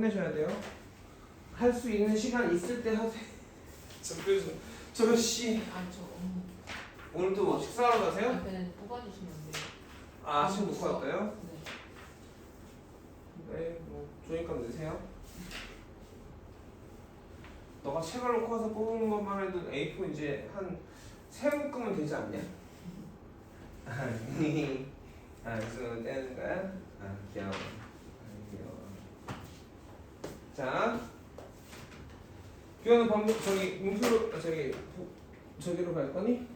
내셔야 돼요. 할 수 있는 시간 있을 때 하세요. 저거 씨. 오늘도 뭐 식사하러 가세요? 앞에는 뽑아주시면 안 돼요. 아, 아침 놓고 왔어요? 네. 네, 뭐 종이값 내세요. 너가 책을 놓고 와서 뽑은 것만 해도 A4 이제 한 3묶으면 되지 않냐? 손을 떼는 거야? 아, 귀여워. 자, 규현은 저기 문표로 저기로 갈 거니?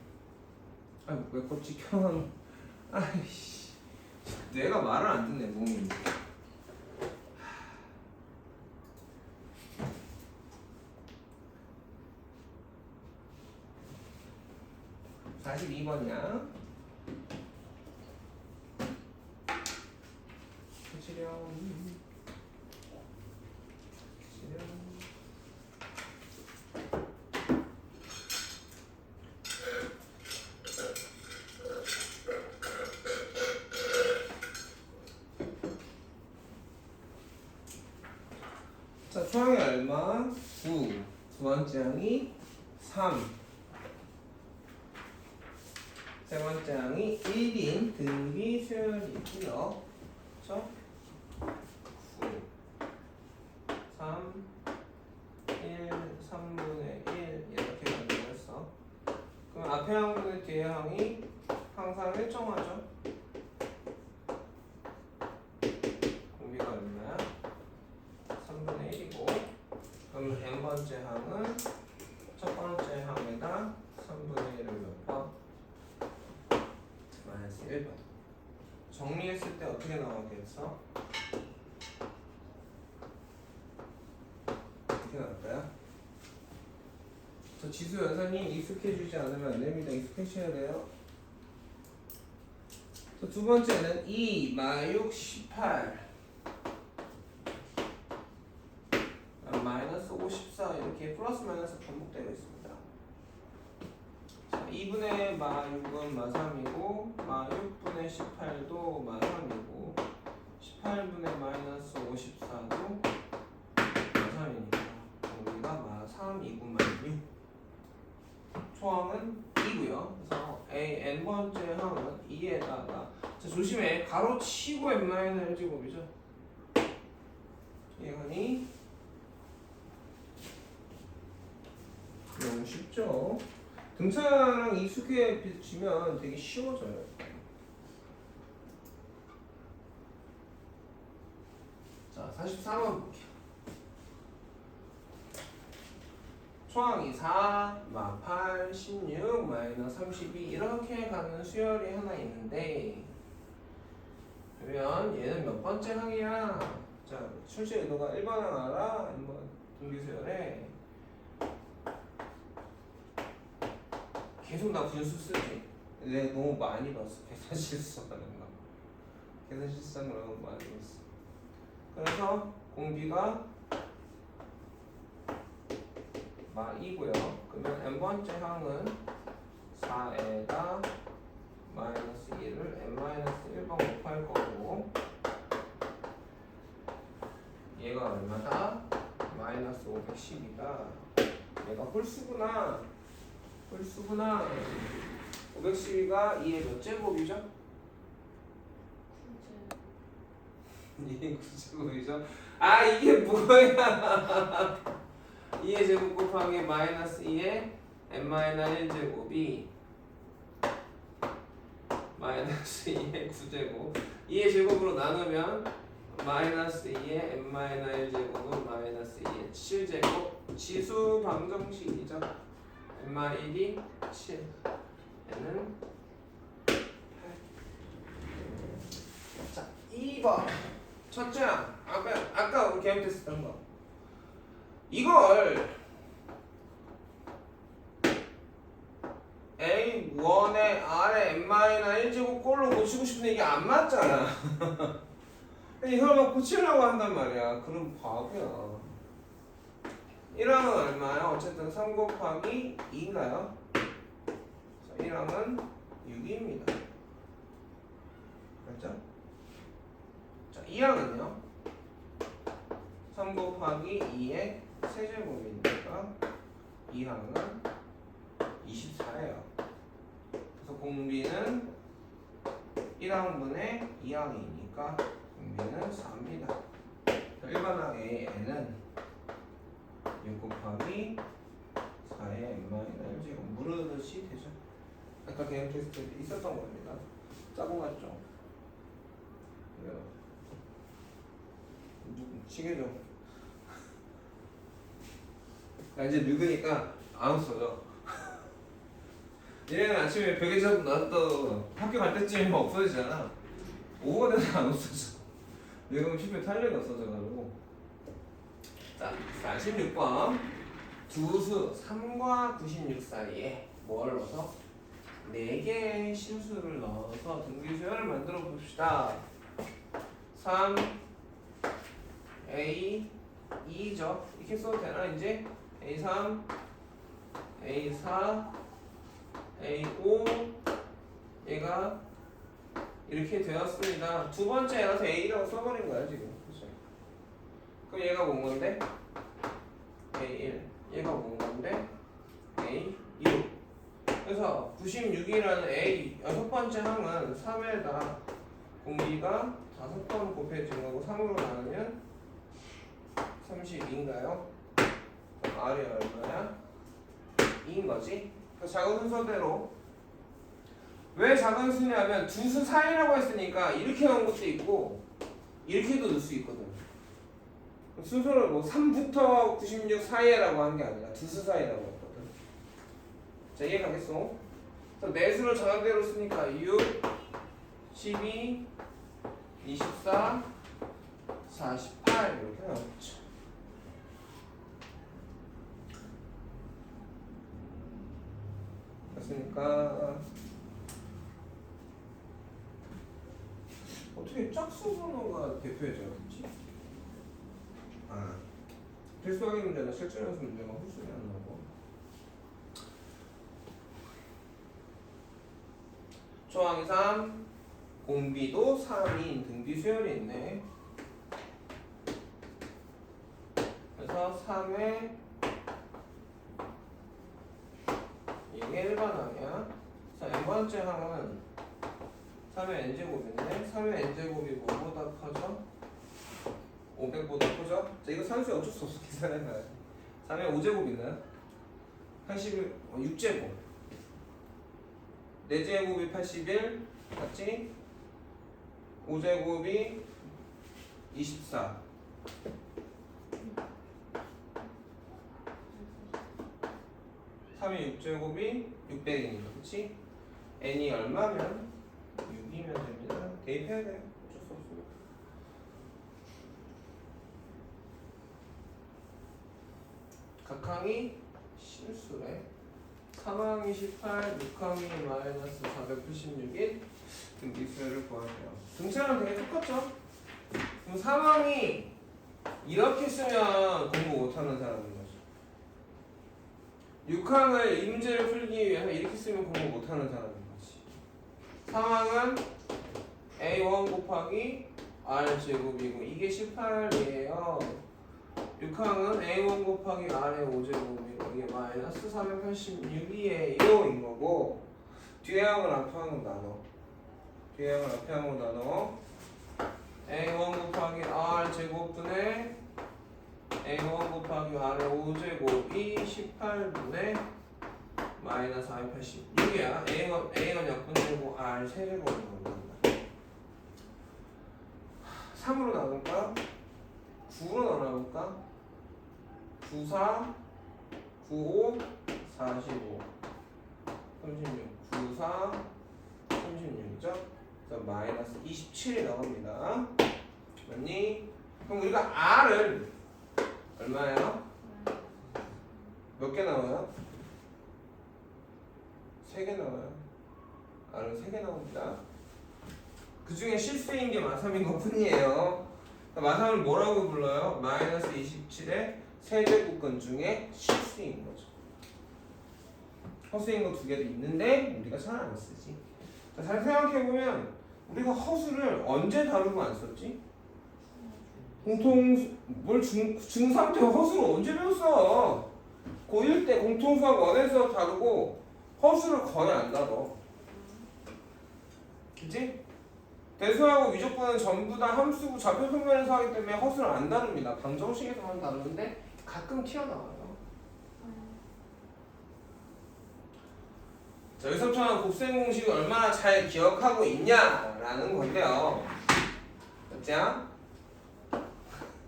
아, 왜 껍질 켜놓은? 아이씨, 뇌가 말을 안 듣네 몸이. 자, 42번이야. 치령. 자, 초항이 얼마? 9. 두 번째 항이 3. 세 번째 항이 1인 등비 수열이고요. 그렇죠? 9, 3, 1, 3분의 1 이렇게 만들었어. 그럼 앞에 항분의 뒤에 항이 항상 일정하죠? 공비가 얼마야? 3분의 1이고, 그럼 n번째 항은 첫 번째 항에다 3분의 1을 몇 번? 마이너스 1번. 정리했을 때 어떻게 나오겠어? 어떻게 나올까요? 저 지수 연산이 익숙해지지 않으면 안 됩니다. 익숙해져야 돼요. 두 번째는 2, 마육 18 마이너스 54 이렇게 플러스 마이너스 반복되어 있습니다. 자, 2분의 마6은 마3이고 마6분의 18도 마3이고 18분의 마이너스 54도 마3이니까 여기가 마3, 2분 마6 초항은 2고요. 그래서 n번째 항은 2에다가 자, 조심해. 가로 치고 n-1제곱이죠. 이거니 너무 쉽죠? 등차랑 익숙해지면 되게 쉬워져요. 자, 44번 볼게요. 초항이 4, 마8, 16, 마이너스 32 이렇게 가는 수열이 하나 있는데 그러면 얘는 몇 번째 항이야? 자, 출제 의도가 1번 항 알아? N번 등비수열에 계속 나 분수 쓰지? 내가 너무 많이 봤어. 계산 실수하는 거. 계산 실수하는 거 너무 많이 봤어. 그래서 공비가 마2고요. 그러면 n번째 항은 4에다 마이너스 1을 n-1번 곱할 거고 얘가 얼마다? 마이너스 510이다. 얘가 홀수구나. 홀수구나. 512가 2의 몇 제곱이죠? 2의 9제곱이죠? 아, 이게 뭐야? 2의 제곱 곱하기 마이너스 2의 n-1제곱이 마이너스 2의 9제곱 2의 제곱으로 나누면 마이너스 2의 n-1제곱은 마이너스 2의 7제곱 지수 방정식이죠. n-1이 7 n은 8. 자, 2번 첫째 항 아까 우리 계획 했었던 거 이걸 A1의 R의 n-1제곱 꼴로 고치고 싶은데 이게 안 맞잖아. 이걸 막 고치려고 한단 말이야. 그럼 바보야. 1항은 얼마야? 어쨌든 3 곱하기 2인가요? 1항은 6입니다. 맞죠? 자, 2항은요? 3 곱하기 2의 세제곱이니까 2항은 24예요. 그래서 공비는 1항분의 2항이니까 공비는 4입니다. 일반항의 n은 6 곱하기 4의 n-1제곱 무르듯이 되죠. 아까 개념 테스트 때 있었던 겁니다. 짜고 갔죠? 그래요. 시계죠. 나 이제 늙으니까 안 없어져. 얘네는 아침에 벽에 잡고 나도 학교 갈 때쯤이면 없어지잖아. 오후가 돼서 안 없어져. 늙으면 피부에 탄력이 없어져가지고. 자, 46번. 두수 3과 96 사이에 뭘 넣어서? 4개의 실수를 넣어서 등비수열을 만들어 봅시다. 3 A 2죠. 이렇게 써도 되나 이제? A3 A4 A5 얘가 이렇게 되었습니다. 두 번째 얘라서 A라고 써버린 거야 지금. 그렇죠? 그럼 얘가 뭔 건데? A1 얘가 뭔 건데? A6 그래서 96이라는 A 여섯 번째 항은 3에다 공비가 5번 곱해진 거고 3으로 나누면 32인가요? R이 얼마야? 2인 거지? 그 작은 순서대로 왜 작은 수냐면 두수 사이라고 했으니까 이렇게 넣은 것도 있고 이렇게도 넣을 수 있거든. 순서를 뭐 3부터 96 사이라고 한 게 아니라 두수 사이라고 했거든. 자 이해가겠어? 내수를 정한대로 쓰니까 6, 12, 24, 48 이렇게 나왔죠. 그러니까 어떻게 짝수 번호가 대표해져야겠지? 아, 필수학의 문제나 실전 연습 문제가 홀수이 안 나오고. 조항 3 공비도 3인 등비 수열이 있네. 그래서 3의 이게 일반항이야. 자, n번째 항은 3의 n제곱인데 3의 n제곱이 뭐보다 커져? 500보다 커져? 자, 이거 산수에 어쩔 수 없어. 계산해봐야지. 3의 5제곱 있나요? 81, 6제곱 4제곱이 81 맞지? 5제곱이 24 3의 6제곱이 600이니까 그치? n이 얼마면? 6이면 됩니다. 대입해야 돼요. 어쩔 수 없습니다. 각항이 실수래. 3항이 18, 6항이 마이너스 486인 등비수열을 구하세요. 등차는 되게 똑같죠? 그럼 3항이 이렇게 쓰면 공부 못하는 사람인 거죠. 6항을 이 문제를 풀기 위해서 이렇게 쓰면 공부 못하는 사람인 거지. 3항은 A1 곱하기 R제곱이고 이게 18이에요. 6항은 A1 곱하기 R의 5제곱이고 이게 마이너스 486이에요 인 거고 뒤에 항을 앞에 항으로 나눠. 뒤에 항을 앞에 항으로 나눠. A1 곱하기 R제곱분의 A1 곱하기 R의 5제곱이 18분의 마이너스 486이야. A는 약분되고 R 세제곱으로 나눈다. 3으로 나눌까? 9로 나눠볼까? 9, 4, 9, 5, 45 36 9, 4, 36이죠? 그래서 마이너스 27이 나옵니다. 맞니? 그럼 우리가 R을 얼마예요? 몇 개 나와요? 3개 나와요. R은 3개 나옵니다. 그 중에 실수인 게 마삼인 것 뿐이에요. 마삼을 뭐라고 불러요? 마이너스 27의 세제곱근 중에 실수인 거죠. 허수인 거 2개도 있는데 우리가 잘 안 쓰지. 자, 잘 생각해보면 우리가 허수를 언제 다루고 안 썼지? 중3 때 허수를 언제 배웠어? 고1 때 공통수학 원에서 다루고 허수를 거의 안 다뤄. 그치? 대수하고 위족분은 전부 다 함수고 좌표 평면에서 하기 때문에 허수를 안 다룹니다. 방정식에서만 다루는데 가끔 튀어나와요. 자, 여기서부터는 곱셈 공식을 얼마나 잘 기억하고 있냐라는 건데요. 자,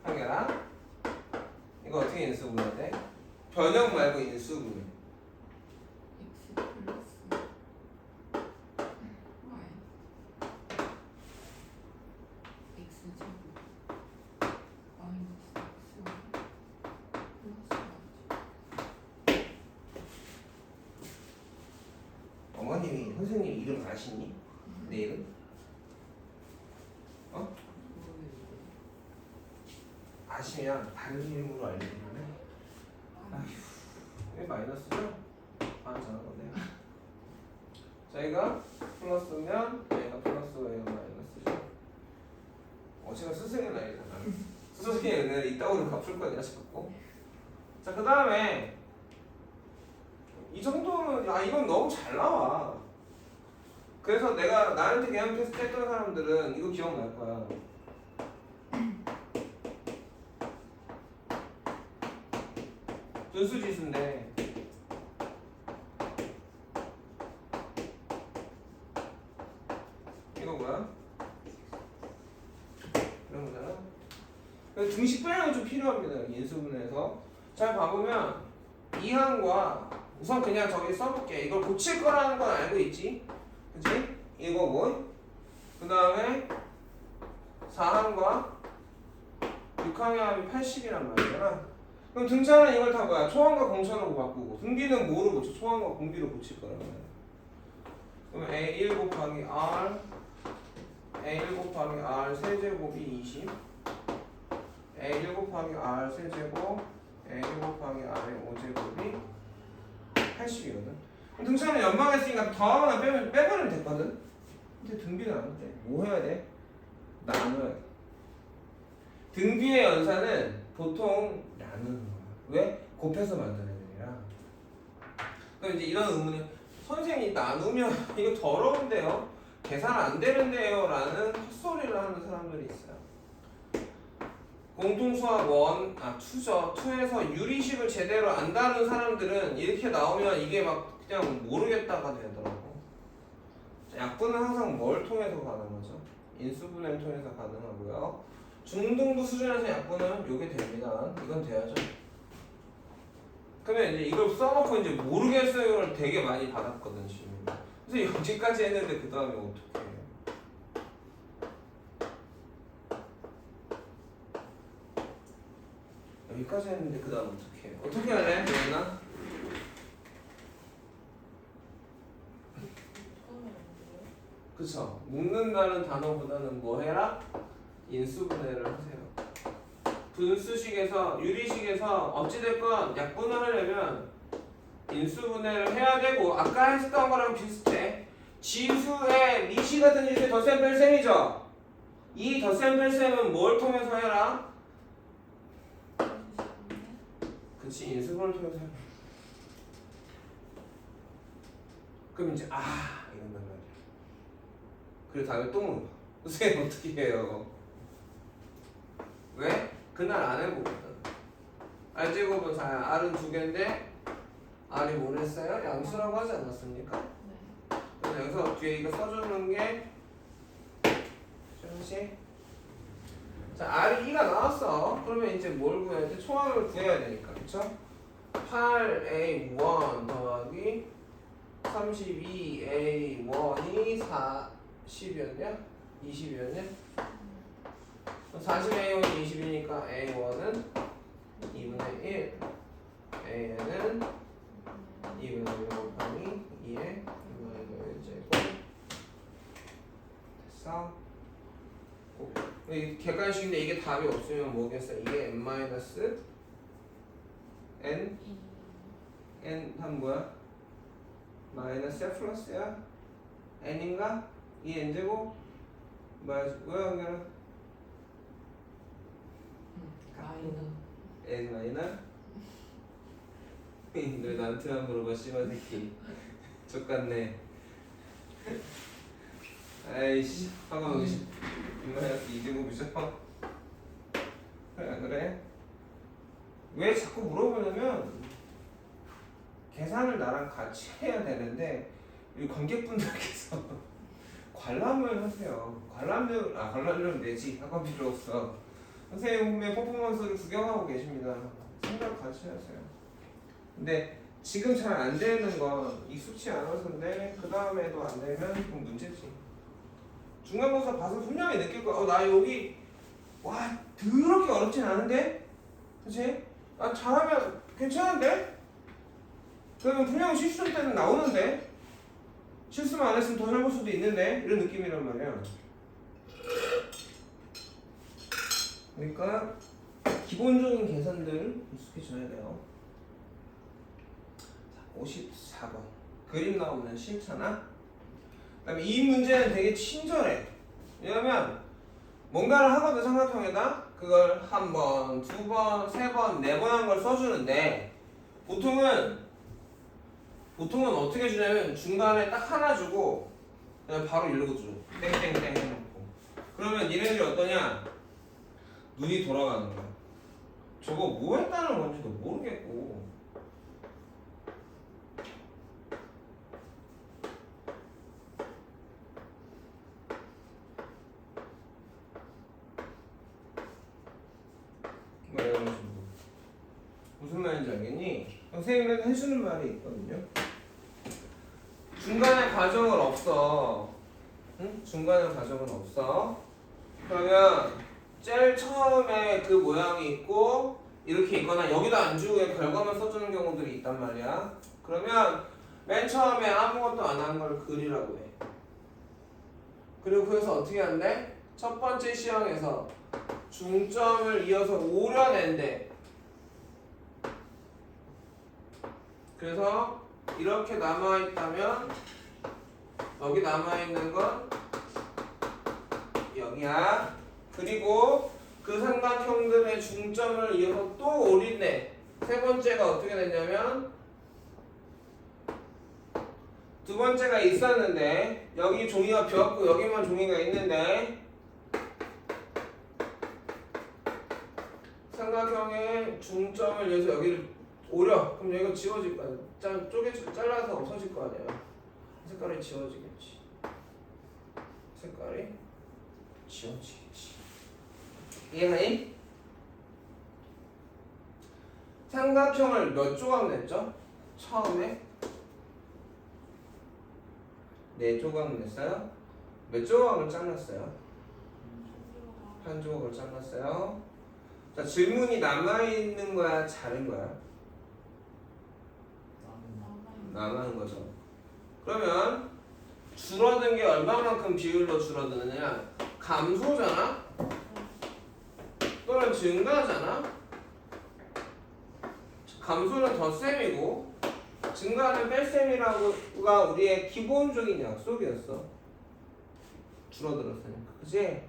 한결아, 이거 어떻게 인수분해 돼? 변형 말고 인수분해. 어머님이 선생님 이름 아시니? 내 이름? 어? 아시면 다른 이름으로 알려드리면 아휴, 왜 마이너스죠? 잘한 거네. 저희가 플러스면 얘가 플러스고 얘가 마이너스죠. 제가 스승의 나이잖아. 스승의 은혜를 이따구로 갚을 거야 싶었고. 자, 그 다음에 이 정도는 이건 너무 잘 나와. 그래서 내가 나한테 개념 테스트 했던 사람들은 이거 기억날 거야. 분수지수인데 이거 뭐야? 이런 거잖아. 등식 빼는 건 좀 필요합니다. 인수분해에서 잘 봐보면 이항과 우선 그냥 저기 써볼게. 이걸 고칠 거라는 건 알고 있지? 그치? 이거고 그 다음에 4항과 6항의 합이 80이란 말이잖아. 그럼 등차는 이걸 다 뭐야? 초항과 공차로 바꾸고 등비는 뭐로 고쳐? 초항과 공비로 고칠 거란 말이야. 그럼 A1 곱하기 R A1 곱하기 R 세제곱이 20 A1 곱하기 R 세제곱 A1 곱하기 R의 5제곱이 80이거든. 등차는 연방했으니까 더하거나 빼버리면 됐거든. 근데 등비는 안 돼. 뭐 해야 돼? 나눠야 돼. 등비의 연산은 보통 나누는 거야. 왜? 곱해서 만드는 애들이라. 그럼 이제 이런 의문은 선생님이 나누면 이거 더러운데요? 계산 안 되는데요? 라는 헛소리를 하는 사람들이 있어요. 공통수학 2죠. 2에서 유리식을 제대로 안 다룬 사람들은 이렇게 나오면 이게 막 그냥 모르겠다가 되더라고. 약분은 항상 뭘 통해서 가는 거죠? 인수분해를 통해서 가능하고요. 중등부 수준에서 약분은 이게 됩니다. 이건 돼야죠. 그러면 이제 이걸 써놓고 이제 모르겠어요를 되게 많이 받았거든 지금. 그래서 여기까지 했는데 그 다음에 어떻게 해요? 여기까지 했는데 그 다음 어떻게 해요? 어떻게 할래? 예나? 그쵸. 묶는다는 단어보다는 뭐 해라? 인수분해를 하세요. 분수식에서 유리식에서 어찌됐건 약분을 하려면 인수분해를 해야 되고 아까 했었던 거랑 비슷해. 지수의 미시 같은 지수의 덧셈 뺄셈이죠. 이 덧셈 뺄셈은 뭘 통해서 해라? 그치, 인수분해를 통해서 해라. 그럼 이제 이런단 말이야. 그리고 다음에 또 물어봐. 선생님 어떻게 해요? 왜? 그날 안 해보거든. R제곱은 4야. R은 2개인데 R이 뭘 했어요? 양수라고 하지 않았습니까? 네. 그래서 여기서 뒤에 이거 써주는 게 조금씩. 자, R이 2가 나왔어. 그러면 이제 뭘 구해야 돼? 초항을 구해야 되니까. 그쵸? 8A1 더하기 32A1이 40이었냐? 20이었냐? 40A1이 20이니까 A1은 2분의 1 A는 2분의 1 곱하기 2에 2분의 1제곱 됐어? 이게 객관식인데 이게 답이 없으면 뭐겠어? 이게 n n 한 뭐야? 마이너스야 플러스야? n인가? 이 n제곱? 뭐야? 뭐야? N 마이너? 너 나한테만 물어봐 씨발 새끼. 족같네. 아이씨 학원 50 마이너스 2제곱이죠? 그래? 왜 자꾸 물어보냐면 계산을 나랑 같이 해야 되는데 이 관객분들께서 관람을 하세요. 관람료는 내지 학원 필요 없어. 선생님의 퍼포먼스를 구경하고 계십니다. 생각 같이 하세요. 근데 지금 잘 안 되는 건 익숙치 않아서인데 그 다음에도 안 되면 그건 문제지. 중간고사 봐서 분명히 느낄 거야. 나 여기 와 더럽게 어렵진 않은데? 그치? 아 잘하면 괜찮은데? 그러면 분명히 실수할 때는 나오는데? 실수만 안 했으면 더 잘 볼 수도 있는데? 이런 느낌이란 말이야. 그러니까 기본적인 계산들을 익숙해져야 돼요. 54번 그림 나오면 싫잖아? 그 다음에 이 문제는 되게 친절해. 왜냐면 뭔가를 하거든 삼각형에다 그걸 한 번, 두 번, 세 번, 네 번 한 걸 써주는데 보통은 어떻게 주냐면 중간에 딱 하나 주고 그냥 바로 이러고 줘. 땡땡땡 해놓고 그러면 니네들이 어떠냐? 눈이 돌아가는 거야. 저거 뭐 했다는 건지도 모르겠고 뭐 이런 식으로 무슨 말인지 알겠니? 선생님은 해주는 말이 있거든요. 중간에 과정은 없어. 응? 중간에 과정은 없어. 그러면 제일 처음에 그 모양이 있고 이렇게 있거나 여기도 안 주고 그냥 결과만 써주는 경우들이 있단 말이야. 그러면 맨 처음에 아무것도 안 한 걸 그리라고 해. 그리고 그래서 어떻게 한대? 첫 번째 시험에서 중점을 이어서 오려낸대. 그래서 이렇게 남아있다면 여기 남아있는 건 여기야. 그리고 그 삼각형들의 중점을 이어서 또 오린대. 세 번째가 어떻게 됐냐면 두 번째가 있었는데 여기 종이가 비었고 여기만 종이가 있는데 삼각형의 중점을 이어서 여기를 오려. 그럼 여기가 지워질 거야. 잘라서 없어질 거 아니야. 색깔이 지워지겠지. 색깔이 지워지겠지. 이해가니? 삼각형을 몇 조각 냈죠? 처음에 4조각 냈어요? 몇 조각을 잘랐어요? 한 조각을 잘랐어요. 자, 질문이 남아있는 거야? 자른 거야? 남아있는 거죠. 그러면 줄어든 게 얼마만큼 비율로 줄어드느냐? 감소잖아? 또는 증가잖아? 감소는 덧셈이고 증가는 뺄셈이라고가 우리의 기본적인 약속이었어. 줄어들었으니까. 그치?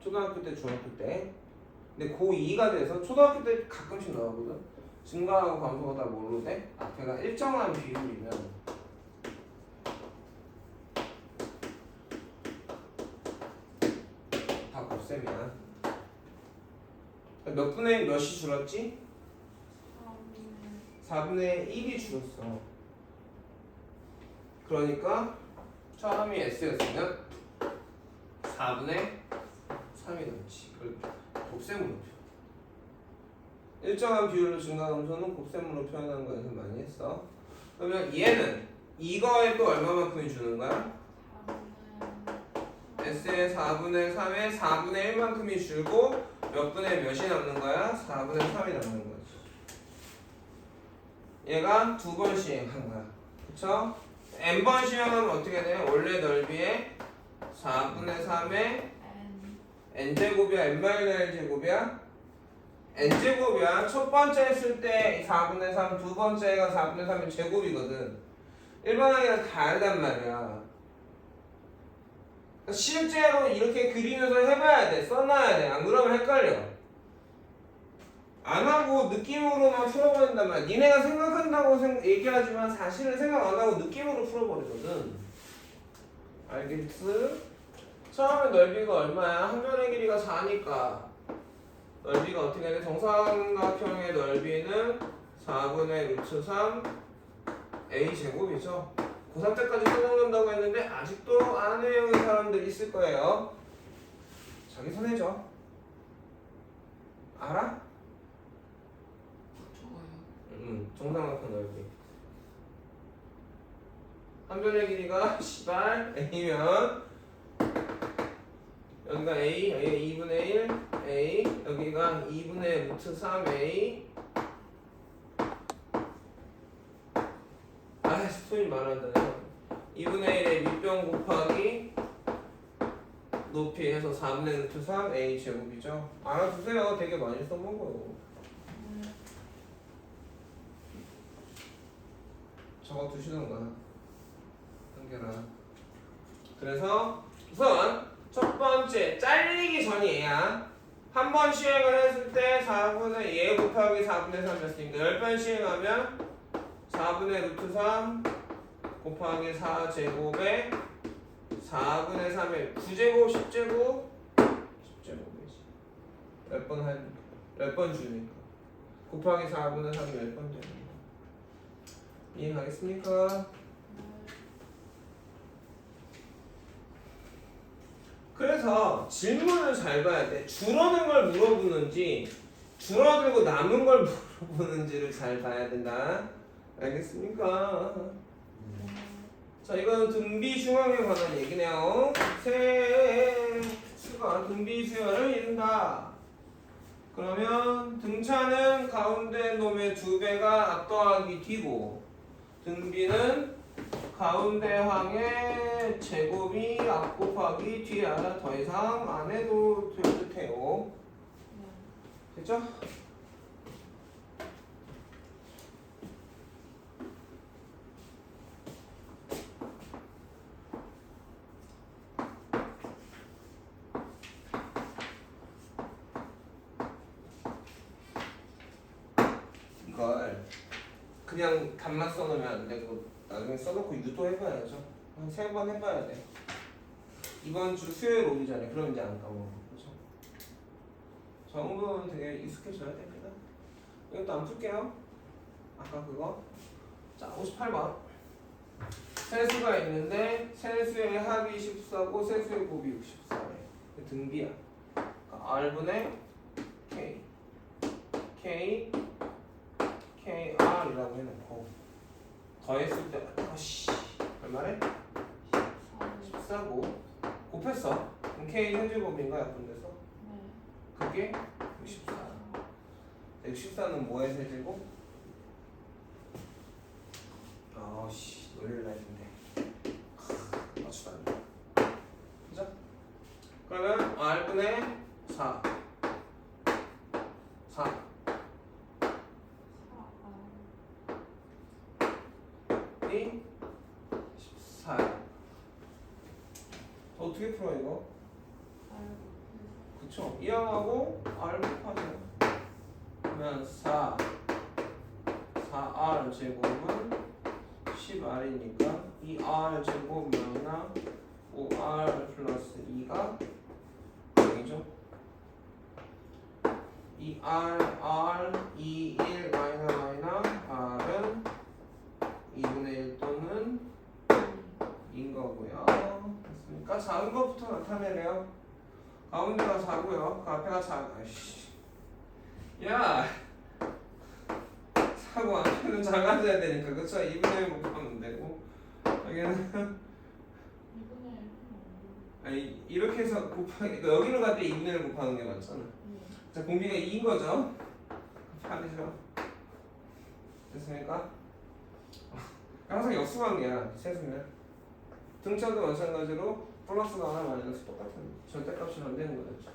초등학교 때, 중학교 때. 근데 고2가 돼서 초등학교 때 가끔씩 나오거든. 증가하고 감소가 다 뭘로 돼? 앞에가 일정한 비율이면 다 곱셈이야. 몇 분의 몇이 줄었지? 4분의 1이 줄었어. 그러니까 처음이 S였으면 4분의 3이 넘지. 그걸 곱셈으로 표현. 일정한 비율로 증가 감소는 곱셈으로 표현하는 거에서 많이 했어. 그러면 얘는 이거에 또 얼마만큼이 주는 거야? S의 4분의 3에 4분의 1만큼이 줄고 몇 분의 몇이 남는 거야? 4분의 3이 남는 거지. 얘가 2번 시행한 거야. 그쵸? n번 시행하면 어떻게 돼? 원래 넓이에 4분의 3에 n제곱이야? n-1제곱이야? n제곱이야. 첫 번째 했을 때 4분의 3, 두 번째가 4분의 3의 제곱이거든. 일반항이랑 다르단 말이야. 실제로 이렇게 그리면서 해봐야 돼. 써놔야 돼. 안 그러면 헷갈려. 안 하고 느낌으로만 풀어버린단 말이야. 니네가 생각한다고 얘기하지만 사실은 생각 안 하고 느낌으로 풀어버리거든. 알겠지? 처음에 넓이가 얼마야? 한 변의 길이가 4니까 넓이가 어떻게 돼? 정삼각형의 넓이는 4분의 루트 3 a 제곱이죠. 고3 때까지 써먹는다고 했는데 아직도 안 외우는 사람들이 있을 거예요. 자기 손해죠. 알아? 정삼각형 넓이. 한 변의 길이가 시발 a면 여기가 a 2분의 1 a 여기가 2분의 루트 3 a 아 손이 말한다네. 2분의 1의 밑변 곱하기 높이 해서 4분의 루트 3 a 제곱이죠. 알아두세요. 되게 많이 써먹어요. 적어 두시던가 한개나. 그래서 우선 첫 번째 잘리기 전이야. 한 번 시행을 했을 때 4분의 2 곱하기 4분의 3이었으니까 10번 시행하면 4분의 루트 3 곱하기 4제곱에 4분의 3에 9제곱 10제곱 10제곱이지. 몇 번 주니까 곱하기 4분의 3이 몇 번 되는 거야. 이해가겠습니까? 그래서 질문을 잘 봐야 돼. 줄어든 걸 물어보는지 줄어들고 남은 걸 물어보는지를 잘 봐야 된다. 알겠습니까? 자, 이거는 등비 중앙에 관한 얘기네요. 새 수가 등비 수열을 이룬다. 그러면 등차는 가운데 놈의 2배가 앞 더하기 뒤고 등비는 가운데 항의 제곱이 앞 곱하기 뒤야. 더 이상 안 해도 될 듯해요. 됐죠? 이걸 그냥 답만 써놓으면 안 되고 나중에 써놓고 유도해봐야죠. 한 3번 해봐야 돼. 이번 주 수요일 오기 전에. 그럼 이제 안 까먹어. 그렇죠? 정부는 되게 익숙해져야 됩니다. 이것도 안 풀게요. 아까 그거. 자, 58번. 세수가 있는데 세수의 합이 14고 세수의 곱이 64래. 등비야. 그러니까 R분의 K KR이라고 해놓고 더했을 때 얼마래? 14고 곱했어. 그럼 K 현재곱인가 약분돼서? 그게 64. 64는 뭐의 세제곱? 아씨 놀릴라 했는데 맞추다. 그죠? 그러면 R분의 4 이 14야. 어떻게 풀어 이거? 그쵸? 이항하고 R 곱하죠. 그러면 4R 제곱은 10R이니까 2R 제곱 마이너 5R 플러스 2가 0이죠. 2R 2, 1 마이너 R은 2분의 1 또는 2인 거고요. 됐습니까? 작은 것부터 나타내래요. 가운데가 4고요. 그 앞에가 4. 아이씨. 야! 4고 앞에는 작아져야 되니까. 그쵸? 2분의 1 곱하면 되고. 여기는 2분의 1. 아니 이렇게 해서 곱하기 그러니까 여기로 갈 때 2분의 1 곱하는 게 맞잖아. 자, 공비가 2인 거죠? 곱하기죠. 됐습니까? 항상 역수관계야. 세수면 등차도 마찬가지로 플러스가 하나 마이너스 똑같은 절대값이 안 되는 거죠.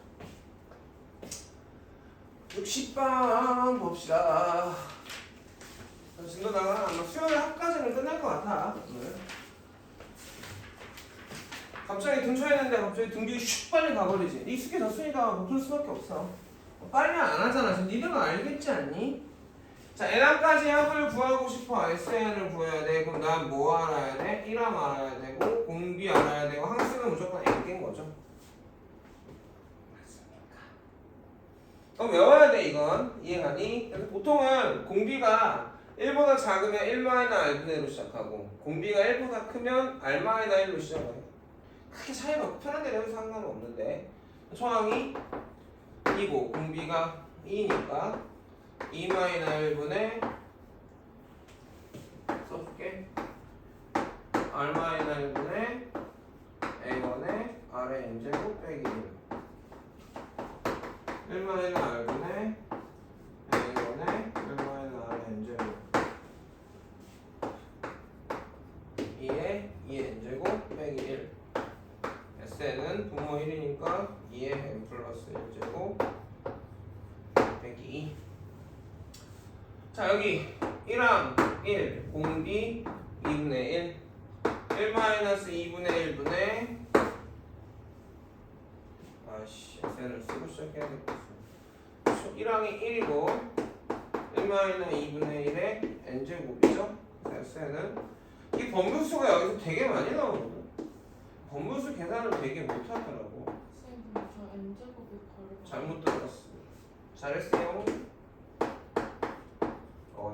60번 봅시다. 진도다가 아마 수요일 합까지는 끝날 것 같아. 오늘. 갑자기 등초했는데 갑자기 등비 슉 빨리 가버리지. 익숙해졌으니까 못 풀 수밖에 없어. 빨리 안 하잖아. 지금 니네가 알겠지 않니? 자, n항까지 합을 구하고 싶어. SN을 구해야 돼. 그럼 난 뭐 알아야 돼? 1항 알아야 되고 공비 알아야 되고 항수는 무조건 n개인 거죠. 맞습니까? 그럼 외워야 돼 이건. 이해가니? 그래서 보통은 공비가 1보다 작으면 1-r분의 1로 시작하고 공비가 1보다 크면 r-1로 시작해요. 크게 차이가 없고 편한 대로 해도 상관은 없는데 초항이 2고 공비가 2니까 2-1분의 써줄게 r-1분의 a1의 r의 n제곱 빼기 1 1-r분의 a1의 1-r의 n제곱 2의 2의 n제곱 빼기 1 SN은 분모 1이니까 2의 n 플러스 1제곱 빼기 2. 자 여기 1항 1 공비 2분의 1 1-2분의 1분의 아씨 SN을 쓰고 시작해야겠다. 1항이 1이고 1-2분의 1의 n제곱이죠. SN은 이 번분수가 여기서 되게 많이 나오거든. 번분수 계산을 되게 못하더라고. 쌤, 저 n제곱이 바로 잘못 들었어. 잘했어요.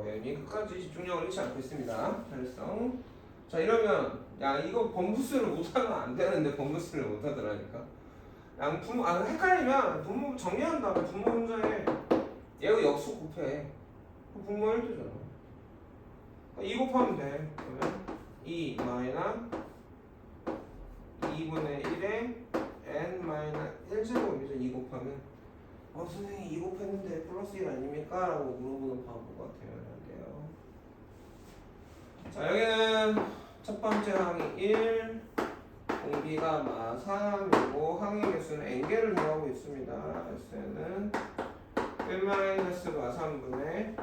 여기 끝까지 집중력을 잃지 않고 있습니다. 잘했어. 자 이러면 야 이거 번분수를 못하면 안 되는데 번분수를 못하더라니까. 양 분모 헷갈리면 분모 정리한 다음에 분모 문제에 얘가 역수 곱해. 분모 1되잖아. 2 곱하면 돼. 그러면 2 마이너스 2분의 1에 n-1제곱이죠. 2 곱하면 선생님 2 곱했는데 플러스 1 아닙니까? 라고 물어보는 바보가 되면 안 돼요. 자 여기는 첫 번째 항이 1 공비가 마 3이고 항의 개수는 n개를 더하고 있습니다. SN은 1-마 3분의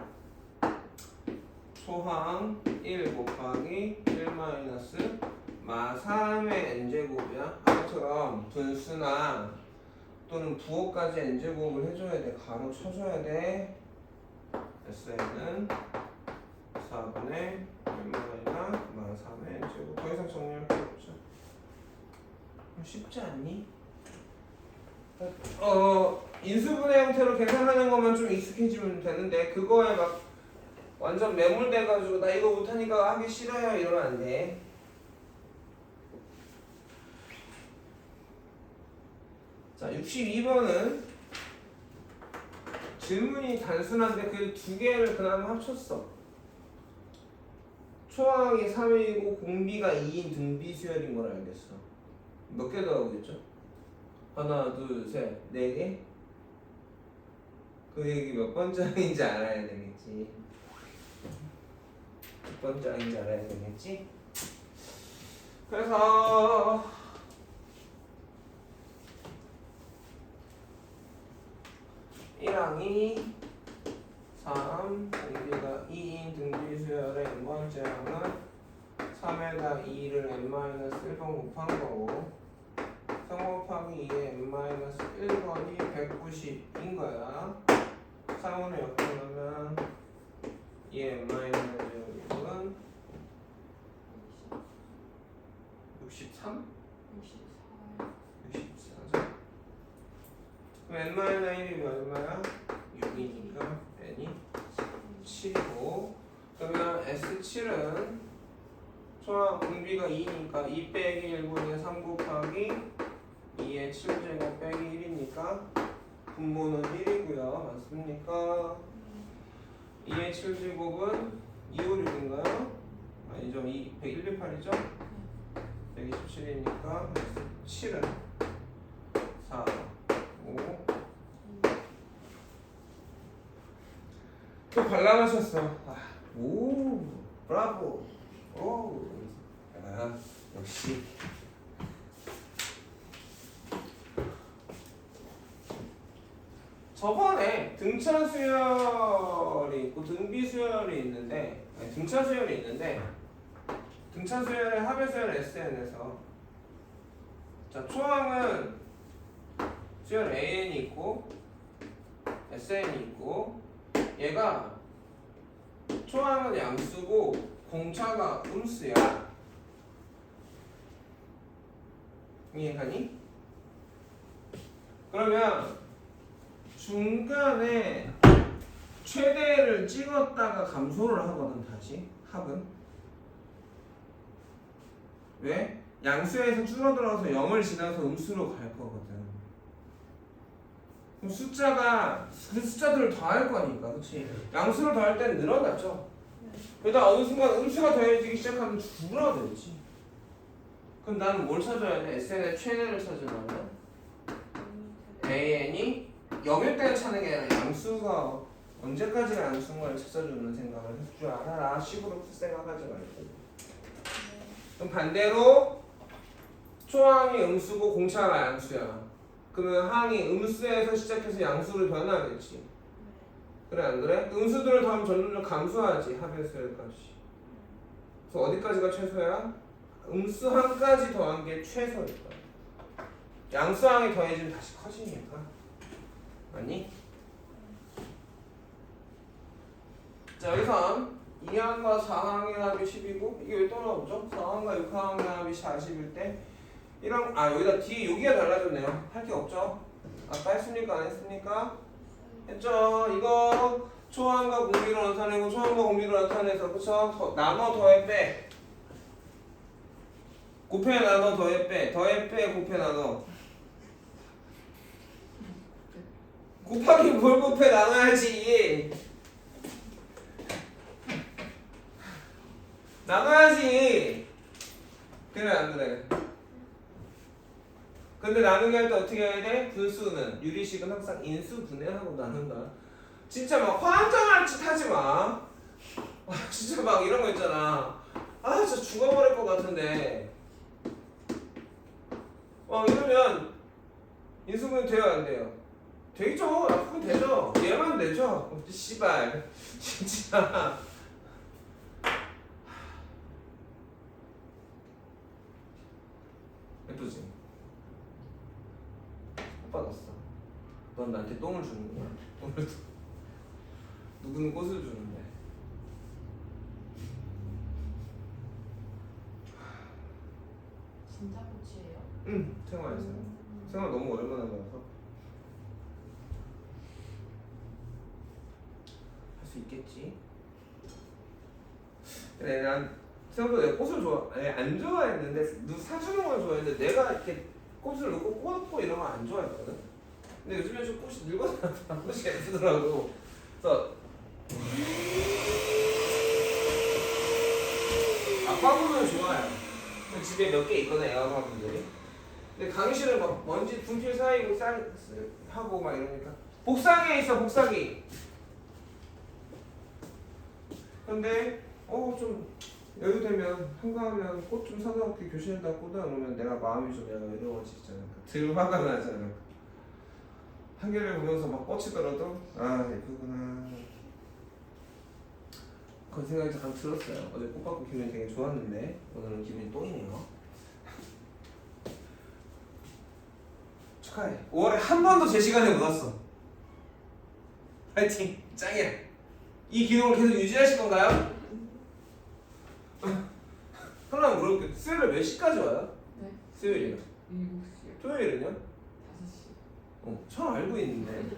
소항 1 곱하기 1-마 3의 n제곱이야. 아까처럼 분수나 또는 부호까지 n제곱을 해줘야 돼. 가로 쳐줘야 돼. SN은 4분의 1-마 3의 n제곱. 더 이상 정리할 필요 없죠. 쉽지 않니? 인수분해 형태로 계산하는 것만 좀 익숙해지면 되는데 그거에 막 완전 매몰돼가지고 나 이거 못하니까 하기 싫어요 이러면 안 돼. 자 62번은 질문이 단순한데 그 두 개를 그나마 합쳤어. 초항이 3이고 공비가 2인 등비 수열인 걸 알겠어. 몇 개 더하고있죠? 하나, 둘, 셋, 네 개? 그 얘기 몇 번째인지 알아야 되겠지. 몇 번째인지 알아야 되겠지? 그래서 1항이 3, 공비가 2인 등비 수열의 n번째 항은 3에다 2를 n-1번 곱한 거고 3 곱하기 2의 n-1번이 190인 거야. 3으로 역분하면 2의 n-1제곱은 63? 64죠. 그럼 n-1이 얼마야? 6이니까 n이 7이고 그러면 S7은 초항 공비가 2니까 2 빼기 1분의 3 곱하기 2의 7제곱 빼기 1이니까 분모는 1이고요. 맞습니까? 2의 7제곱은 256인가요? 아니죠. 118이죠? 127이니까 7은 4, 5 또 발라마셨어. 오, 브라보. 오, 역시. 저번에 등차 수열이 있고 등비 수열이 있는데, 등차 수열이 있는데, 등차 수열의 합의 수열 SN에서 자 초항은 수열 AN이 있고 SN이 있고 얘가 초항은 양수고 공차가 음수야. 이해가니? 그러면 중간에 최대를 찍었다가 감소를 하거든. 다시 합은 왜? 양수에서 줄어들어서 0을 지나서 음수로 갈 거거든. 그럼 숫자가 그 숫자들을 더할 거니까, 그렇지? 양수를 더할 때는 늘어나죠. 그러다 어느 순간 음수가 더해지기 시작하면 줄어들지. 그럼 나는 뭘 찾아야 돼? SN의 최대를 찾으려면 AN이 0일 때를 찾는 게 아니라 양수가 언제까지가 양수인가를 찾아주는 생각을 해줄 줄 알아라 식으로 생각하지 말고. 그럼 반대로 초항이 음수고 공차가 양수야. 그러면 항이 음수에서 시작해서 양수로 변하겠지. 그래 안 그래? 음수들을 더하면 점점 감소하지. 합의수의 값이. 그래서 어디까지가 최소야? 음수항까지 더한 게 최소일 거야. 양수항이 더해지면 다시 커지니까. 아니? 자 여기선 2항과 4항의 합이 10이고 이게 왜 또 나오죠? 4항과 6항의 합이 40일 때 이런 여기다 뒤에 여기가 달라졌네요. 할 게 없죠? 아까 했습니까? 안 했습니까? 했죠? 이거 초항과 공비로 나타내고 초항과 공비로 나타내서 그쵸? 나눠 더해 빼 곱해 나눠 더해 빼 더해 빼 곱해 나눠 곱하기 뭘 곱해 나눠야지. 나눠야지. 그래 안 그래? 근데 나누기 할 때 어떻게 해야 돼? 분수는 유리식은 항상 인수 분해하고 나눈다. 진짜 막 환장할 짓 하지 마. 진짜 막 이런 거 있잖아. 진짜 죽어버릴 것 같은데. 이러면 인수분해 돼요 안 돼요? 되죠. 약분 되죠. 얘만 되죠. 씨발 진짜. 예쁘지? 받았어. 넌 나한테 똥을 주는구나. 오늘도 누구는 꽃을 주는데. 진짜 꽃이에요? 응, 생활에서. 생활 너무 오랜만에 봐서 할 수 있겠지. 그래, 난 생각보다 내가 꽃을 안 좋아했는데 누 사주는 걸 좋아했는데 내가 이렇게 꽃을 넣고 꽂고 이런 거 안 좋아했거든. 근데 요즘에 좀 꽃이 늙어서 꽃이 예쁘더라고. 그래서 화분은 좋아요. 집에 몇 개 있거든, 애완 화분들이. 근데 강의실은 막 먼지 분필 사이고 하고 막 이러니까 복사기에 있어, 복사기. 근데 좀 여유 되면 한가하면 꽃 좀 사다 놓게 교실에다 꽂아 놓으면 내가 마음이 좀 약간 외로워지잖아. 덜 화가 나잖아. 한 개를 보면서 막 뻗치더라도 예쁘구나. 그런 생각이 잠깐 들었어요. 어제 꽃 받고 기분이 되게 좋았는데 오늘은 기분이 똥이네요. 축하해. 5월에 한 번도 제 시간에 못 왔어. 파이팅. 짱이야. 이 기능을 계속 유지하실 건가요? 하나 물어볼게. 수요일에 몇 시까지 와요? 네. 수요일이요. 7시요. 토요일은요? 5시. 참 알고 있는데.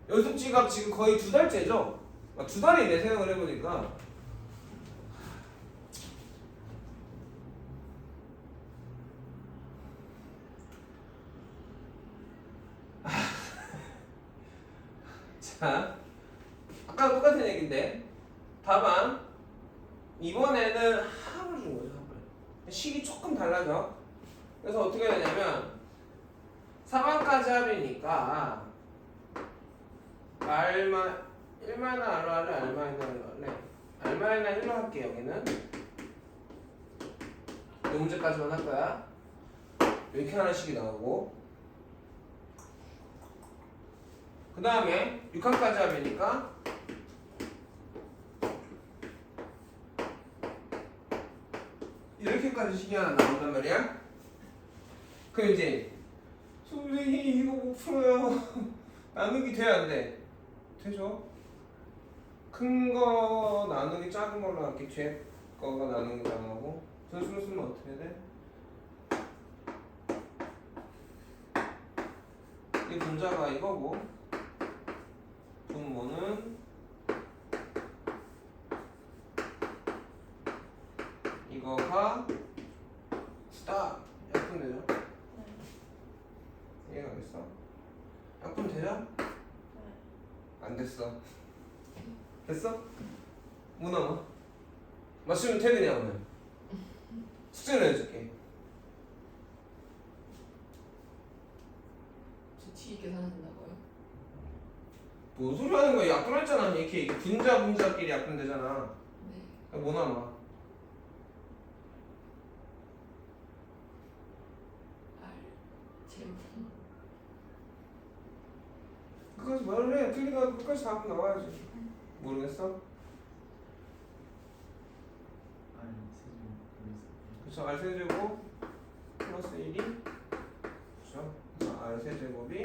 연습 지각 지금 거의 2달째죠? 2달이네 생각을 해보니까. 자, 아까 똑같은 얘기인데 답안 이번에는 합을 준 거죠. 합을. 식이 조금 달라져. 그래서 어떻게 해야 되냐면 3항까지 합이니까 R만 1마이너 R로 할래? R마이너 R로 할래? R마이너 1로 할게. 여기는 이 문제까지만 할 거야. 이렇게 하나씩이 나오고 그 다음에 6항까지 합이니까 이렇게까지 식이 하나 나온단 말이야. 그럼 이제 선생님 이거 못 풀어요. 나누기 돼 안 돼? 되죠? 큰 거 나누기 작은 걸로 할게. 뒤에 거가 나누기 당하고 분수로 쓰면 어떻게 돼? 이 분자가 이거고 분모는 이거가 스탑 약분 되죠? 이해가겠어? 약분 되죠? 안 됐어. 됐어? 뭐 남아? 맞추면 퇴근이야 오늘. 숙제를 해줄게. 저 T 계산한다고요? 뭔 소리 하는 거야? 약분했잖아. 이렇게 분자끼리 약분되잖아. 네. 뭐 남아? R 제곱. 끝까지 말을 해. 틀리다 끝까지 답은 나와야지. 모르겠어? 그쵸. R 세제곱 플러스 1이 그쵸. R세제곱이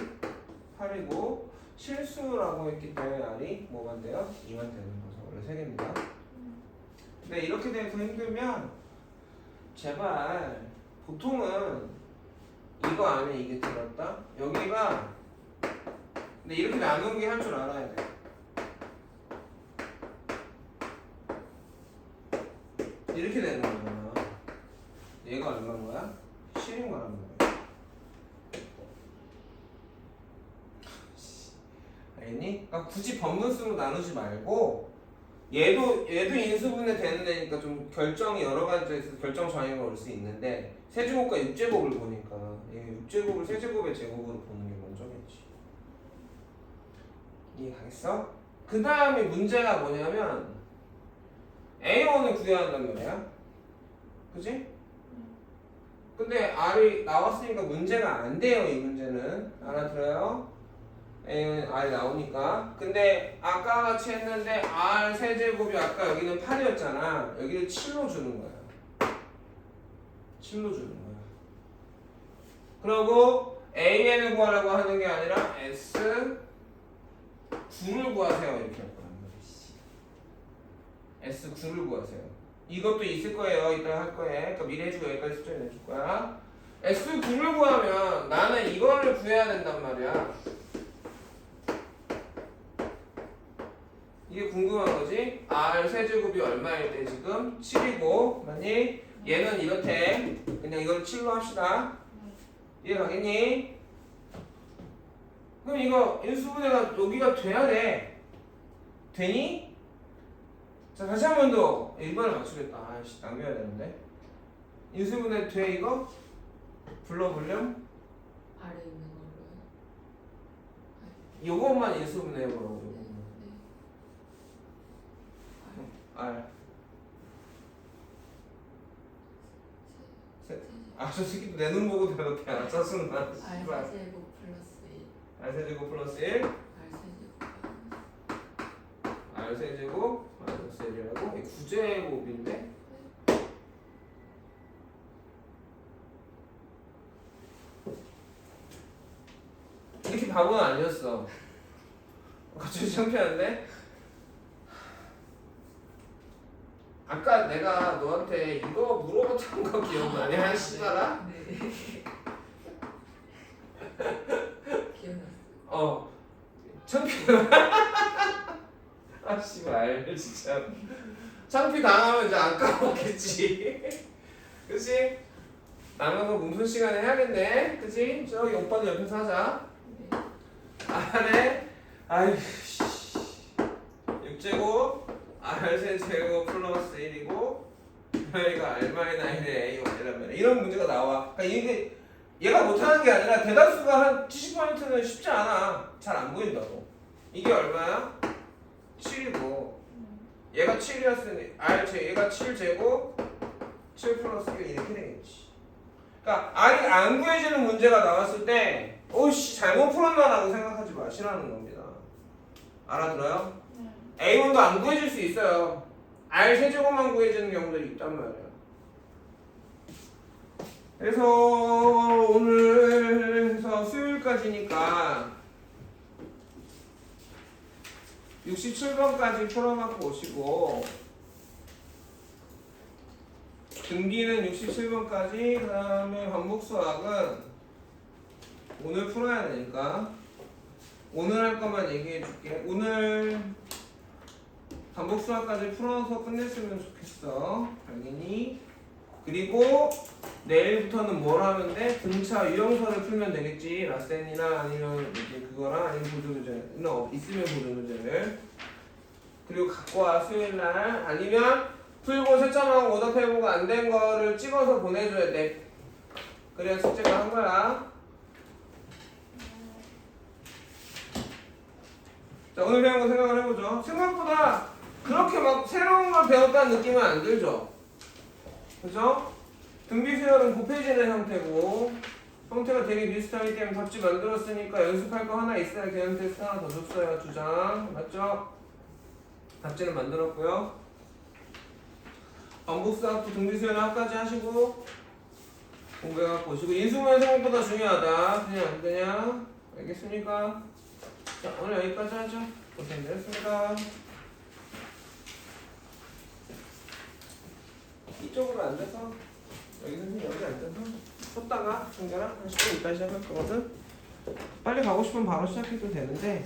8이고 실수라고 했기 때문에 R이 뭐만 돼요? 2만 되는 거죠. 원래 3개입니다. 근데 이렇게 돼서 힘들면 제발 보통은 이거 안에 이게 들었다? 여기가 근데 이렇게 나누기 할 줄 알아야 돼. 이렇게 되는 거잖아. 얘가 얼마인 거야? 10인 거란 말이야. 알겠니? 그러니까 굳이 번분수로 나누지 말고 얘도 인수분해 되는 데니까 좀 결정이 여러 가지에서 결정 장애가 올 수 있는데 세제곱과 육제곱을 보니까 얘 육제곱을 세제곱의 제곱으로 보는 게 먼저겠지. 이해가겠어? 그 다음에 문제가 뭐냐면 A1을 구해야 한단 말이야. 그치? 근데 R이 나왔으니까 문제가 안 돼요. 이 문제는 알아들어요? A는 R이 나오니까. 근데 아까 같이 했는데 R 세제곱이 아까 여기는 8이었잖아. 여기를 7로 주는 거야. 7로 주는 거야. 그리고 AN을 구하라고 하는 게 아니라 S 9를 구하세요. 이렇게 할 거란 말이지. S 9를 구하세요. 이것도 있을 거예요. 이따 할 거예요. 그러니까 미리 해주고 여기까지 숙제 내줄 거야. S 9를 구하면 나는 이거를 구해야 된단 말이야. 이게 궁금한 거지? R 세제곱이 얼마일 때 지금 7이고 맞니? 얘는 이렇대. 그냥 이걸 7로 합시다. 이해 가겠니? 그럼 이거 인수분해가 여기가 돼야 돼. 되니? 자 다시 한 번 더 1번을 맞추겠다. 아이씨 남겨야 되는데. 인수분해 돼 이거? 불러보렴? 아래 있는 걸로요. 요것만 인수분해 해보라고. 네. R. 저 새끼도 내 눈 보고 대답해. 안 짜증나. R 세제곱 플러스 1. R 세제곱 플러스 1. R 세제곱 마이너스 1이라고? 이게 구제곱인데? 이렇게 바보는 아니었어. 갑자기 창피한데? 아까 내가 너한테 이거 물어봤던 거 기억나니? 한 시간아? 네. 기억났어요. 창피해. 아 씨발 진짜 창피 당하면 이제 안 까먹겠지. 그치? 나가서 문서 시간에 해야겠네. 그치? 저기 오빠들 옆에서 하자. 네. 안에 아유 씨 6제곱 R 세제곱 플러스 1이고 여기가 R 마이너스 1의 A1이라면 이런 문제가 나와. 그러니까 이게 얘가 못하는 게 아니라 대답수가 한 70%는 쉽지 않아. 잘 안 보인다고. 이게 얼마야? 7이고 얘가 7이었으니 얘가 7제곱 7 플러스 1 이렇게 되겠지. 그러니까 R이 안 구해지는 문제가 나왔을 때 오씨 잘못 풀었나라고 생각하지 마시라는 겁니다. 알아들어요? A1도 안 구해질 수 있어요. R 세제곱만 구해지는 경우들이 있단 말이야. 그래서 오늘에서 수요일까지니까 67번까지 풀어갖고 오시고 등기는 67번까지 그 다음에 반복수학은 오늘 풀어야 되니까 오늘 할 것만 얘기해 줄게. 오늘 반복수학까지 풀어서 끝냈으면 좋겠어. 당연히. 그리고 내일부터는 뭘 하면 돼? 등차 유형설을 풀면 되겠지. 라센이나 아니면 이제 그거랑 아니면 보조문제 있으면 보조문제를. 그리고 갖고 와 수요일날. 아니면 풀고 채점하고 오답해보고 안 된 거를 찍어서 보내줘야 돼. 그래야 숙제가 한 거야. 자, 오늘 배운 거 생각을 해보죠. 생각보다 그렇게 막 새로운 걸 배웠다는 느낌은 안 들죠? 그죠? 등비수열은 곱해지는 형태고 형태가 되게 비슷하기 때문에 답지 만들었으니까 연습할 거 하나 있어야 개념 테스트 하나 더 줬어요. 2장. 맞죠? 답지는 만들었고요. 반복수학도 등비수열 하나까지 하시고 공부해갖고 오시고 인수분해 생각보다 중요하다. 그냥 안 되냐? 알겠습니까? 자, 오늘 여기까지 하죠. 고생되셨습니다. 이쪽으로 앉아서 여기 선생님 여기 앉아서 섰다가 중간에 한 10분 있다 시작할 거거든. 빨리 가고 싶으면 바로 시작해도 되는데